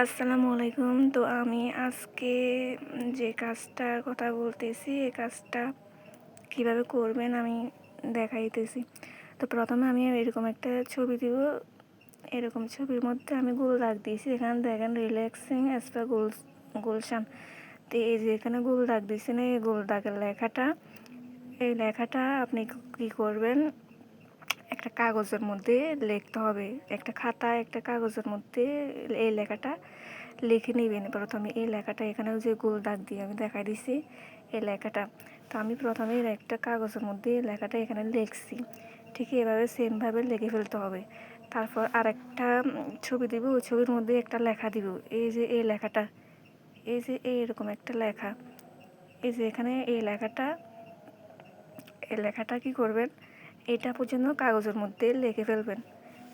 আসসালামু আলাইকুম। তো আমি আজকে যে কাজটার কথা বলতেছি, এই কাজটা কিভাবে করবেন আমি দেখাইতেছি। তো প্রথমে আমি এরকম একটা ছবি দিব। এরকম ছবির মধ্যে আমি গোল দাগ দিয়েছি। এখানে দেখেন রিল্যাক্সিং অ্যাজ পার গুলশান। তো এই যে এখানে গোল দাগ দিয়েছেন, এই গোল দাগের লেখাটা, এই লেখাটা আপনি কী করবেন, একটা কাগজের মধ্যে লিখতে হবে। একটা খাতায় একটা কাগজের মধ্যে এই লেখাটা লিখে নেবেন। প্রথমে এই লেখাটা এখানে যে গোল দাগ দিয়ে আমি দেখাই দিছি এই লেখাটা। তো আমি প্রথমে একটা কাগজের মধ্যে লেখাটা এখানে লিখছি, ঠিক এভাবে সেমভাবে লিখে ফেলতে হবে। তারপর আরেকটা ছবি দিব, ওই ছবির মধ্যে একটা লেখা দিব। এই যে এই লেখাটা, এই যে এইরকম একটা লেখা, এই যে এখানে এই লেখাটা কি করবেন, এটা পর্যন্ত কাগজের মধ্যে লিখে ফেলবেন।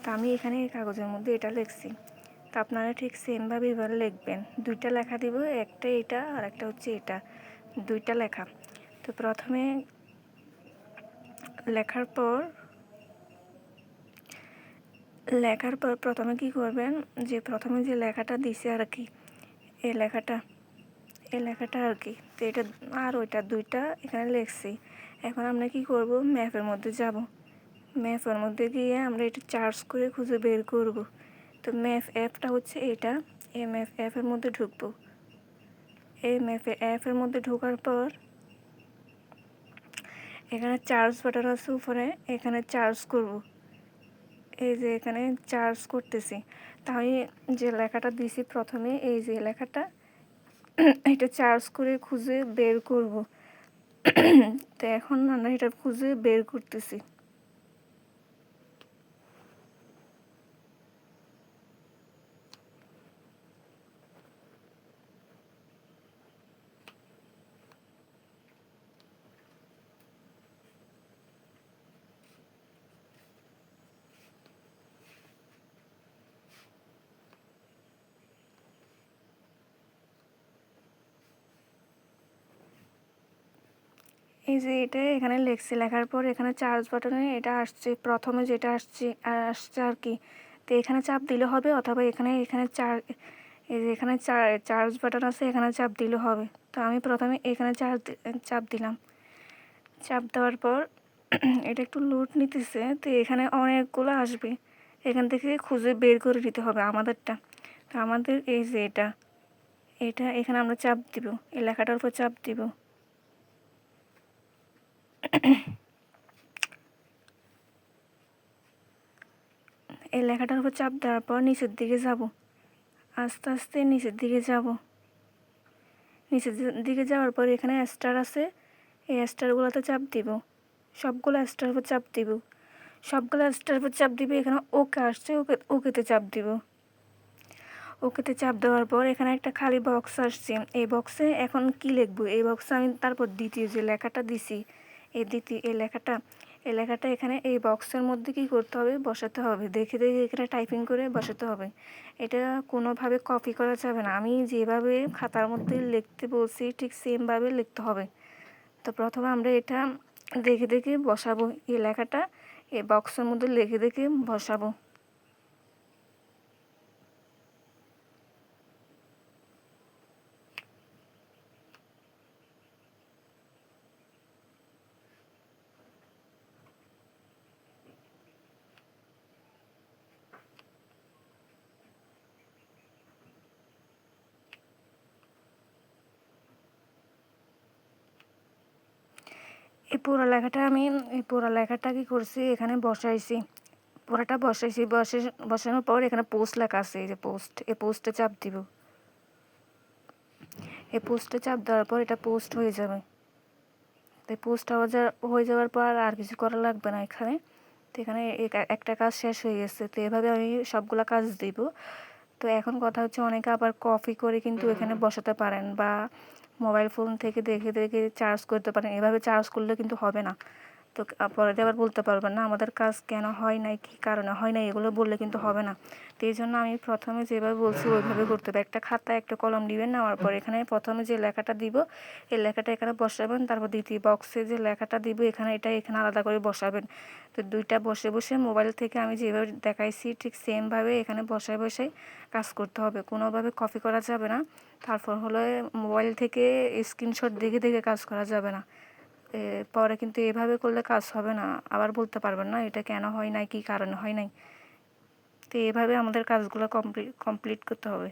তো আমি এখানে এই কাগজের মধ্যে এটা লিখছি। তো আপনারা ঠিক সেমভাবে এবার লিখবেন। দুইটা লেখা দিব, একটা এটা আর একটা হচ্ছে এটা, দুইটা লেখা। তো প্রথমে লেখার পর প্রথমে কি করবেন, যে প্রথমে যে লেখাটা দিছে আর কি, এই লেখাটা আর কি, তো এটা আর ওইটা দুইটা এখানে লিখছি। এখন আমরা কি করব, ম্যাপের মধ্যে যাব। ম্যাপের মধ্যে গিয়ে আমরা এটা চার্জ করে খুঁজে বের করব। তো ম্যাপ অ্যাপটা হচ্ছে এটা, এই ম্যাপ অ্যাপের মধ্যে ঢুকবো। এই ম্যাপে অ্যাপের মধ্যে ঢোকার পর এখানে চার্জ বাটন আছে উপরে, এখানে চার্জ করব। এই যে এখানে চার্জ করতেছি। তাই যে লেখাটা দিছি প্রথমে, এই যে লেখাটা, এটা চার্জ করে খুঁজে বের করব। তো এখন আমরা এটা খুঁজে বের করতেছি। এই যে এটা এখানে লেখছি, লেখার পর এখানে চার্জ বাটনে এটা আসছে, প্রথমে যেটা আসছে আর কি। তো এখানে চাপ দিলে হবে, অথবা এখানে এই যে এখানে চার্জ বাটন আছে, এখানে চাপ দিলে হবে। তো আমি প্রথমে এখানে চাপ দিলাম। চাপ দেওয়ার পর এটা একটু লোড নিতেছে, তো এখানে অনেকগুলো আসবে, এখান থেকে খুঁজে বের করে দিতে হবে আমাদেরটা। তো আমাদের এই যে এটা এখানে আমরা চাপ দিব, এই লেখাটার উপর চাপ দিব। এই লেখাটার উপর চাপ দেওয়ার পর নিচের দিকে যাব, আস্তে আস্তে নিচের দিকে যাব। নিচের দিকে যাওয়ার পর এখানে স্টার আছে, এই স্টারগুলোতে চাপ দিব। সবগুলো স্টার উপর চাপ দিব, সবগুলো স্টার উপর চাপ দিবে। এখানে ওকে আসছে, ওকেতে চাপ দিব। ওকেতে চাপ দেওয়ার পর এখানে একটা খালি বক্স আসছে, এই বক্সে এখন কি লিখবো, এই বক্সে আমি তারপর দ্বিতীয় যে লেখাটা দিছি, এই লেখাটা এখানে এই বক্সের মধ্যে কি করতে হবে, বসাতে হবে। দেখে দেখে এখানে টাইপিং করে বসাতে হবে। এটা কোনোভাবে কপি করা যাবে না, আমি যেভাবে খাতার মধ্যে লিখতে বলছি ঠিক সেমভাবে লিখতে হবে। তো প্রথমে আমরা এটা দেখে দেখে বসাবো, এই লেখাটা এই বক্সের মধ্যে লিখে দেখে বসাবো। এই পুরো লেখাটা কি করছি, এখানে বসাইছি, পুরোটা বসাইছি। বসানোর পর এখানে পোস্ট লেখা আছে, এই যে পোস্ট, এই পোস্টে চাপ দিব। এই পোস্টে চাপ দেওয়ার পর এটা পোস্ট হয়ে যাবে। তো পোস্ট হয়ে যাওয়ার পর আর কিছু করা লাগবে না এখানে। তো এখানে একটা কাজ শেষ হয়ে গেছে। তো এভাবে আমি সবগুলা কাজ দিব। তো এখন কথা হচ্ছে, অনেকে আবার কপি করে কিন্তু এখানে বসাতে পারেন, বা মোবাইল ফোন থেকে দেখে দেখে চার্জ করতে পারেন। এভাবে চার্জ করলে কিন্তু হবে না। তো পরে দিয়ে আবার বলতে পারবেন না আমাদের কাজ কেন হয় নাই, কী কারণে হয় নাই, এগুলো বললে কিন্তু হবে না। তো এই জন্য আমি প্রথমে যেভাবে বলছি ওইভাবে করতে হবে। একটা খাতায় একটা কলম দিবেন, নেওয়ার পর এখানে প্রথমে যে লেখাটা দিব এই লেখাটা এখানে বসাবেন, তারপর দ্বিতীয় বক্সে যে লেখাটা দিব এখানে এখানে আলাদা করে বসাবেন। তো দুইটা বসে বসে মোবাইল থেকে আমি যেভাবে দেখাইছি ঠিক সেমভাবে এখানে বসায় বসায় কাজ করতে হবে, কোনোভাবে কপি করা যাবে না। তারপর হলো মোবাইল থেকে স্ক্রিনশট দেখে দেখে কাজ করা যাবে না। পরে কিন্তু এভাবে করলে কাজ হবে না, আবার বলতে পারবেন না এটা কেন হয় নাই, কী কারণে হয় নাই। তো এভাবে আমাদের কাজগুলো কমপ্লিট করতে হবে।